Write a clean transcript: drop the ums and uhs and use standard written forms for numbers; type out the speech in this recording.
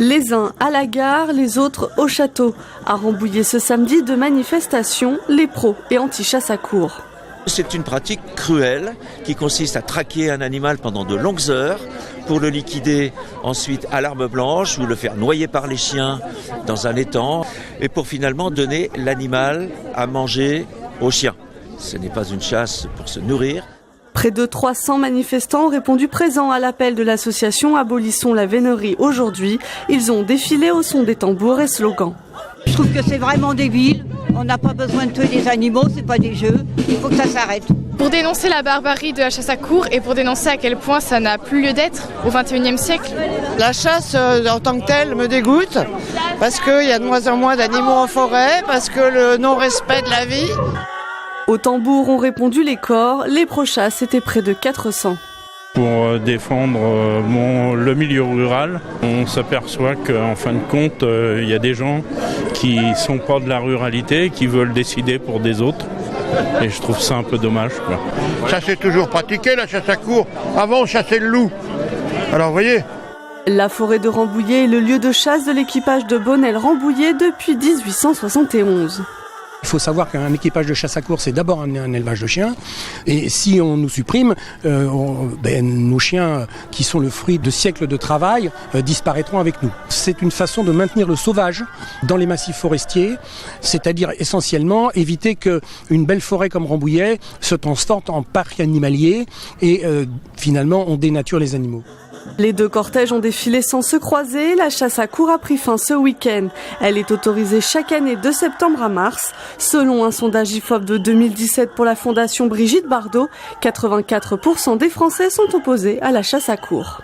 Les uns à la gare, les autres au château. À Rambouillet ce samedi, de manifestations, les pros et anti-chasse à courre. C'est une pratique cruelle qui consiste à traquer un animal pendant de longues heures pour le liquider ensuite à l'arme blanche ou le faire noyer par les chiens dans un étang et pour finalement donner l'animal à manger aux chiens. Ce n'est pas une chasse pour se nourrir. Près de 300 manifestants ont répondu présents à l'appel de l'association Abolissons la vénerie aujourd'hui. Ils ont défilé au son des tambours et slogans. Je trouve que c'est vraiment débile. On n'a pas besoin de tuer des animaux, c'est pas des jeux. Il faut que ça s'arrête. Pour dénoncer la barbarie de la chasse à courre et pour dénoncer à quel point ça n'a plus lieu d'être au XXIe siècle. La chasse en tant que telle me dégoûte parce qu'il y a de moins en moins d'animaux en forêt, parce que le non-respect de la vie. Au tambour ont répondu les corps, les pro-chasses étaient près de 400. Pour défendre le milieu rural, on s'aperçoit qu'en fin de compte, il y a des gens qui sont pas de la ruralité, qui veulent décider pour des autres. Et je trouve ça un peu dommage, quoi. Ça s'est toujours pratiqué, la chasse à courre. Avant, on chassait le loup. Alors, vous voyez. La forêt de Rambouillet est le lieu de chasse de l'équipage de Bonnel-Rambouillet depuis 1871. Il faut savoir qu'un équipage de chasse à courre, c'est d'abord un élevage de chiens. Et si on nous supprime, nos chiens, qui sont le fruit de siècles de travail, disparaîtront avec nous. C'est une façon de maintenir le sauvage dans les massifs forestiers, c'est-à-dire essentiellement éviter qu'une belle forêt comme Rambouillet se transforme en parc animalier et finalement on dénature les animaux. Les deux cortèges ont défilé sans se croiser. La chasse à courre a pris fin ce week-end. Elle est autorisée chaque année de septembre à mars. Selon un sondage IFOP de 2017 pour la Fondation Brigitte Bardot, 84% des Français sont opposés à la chasse à courre.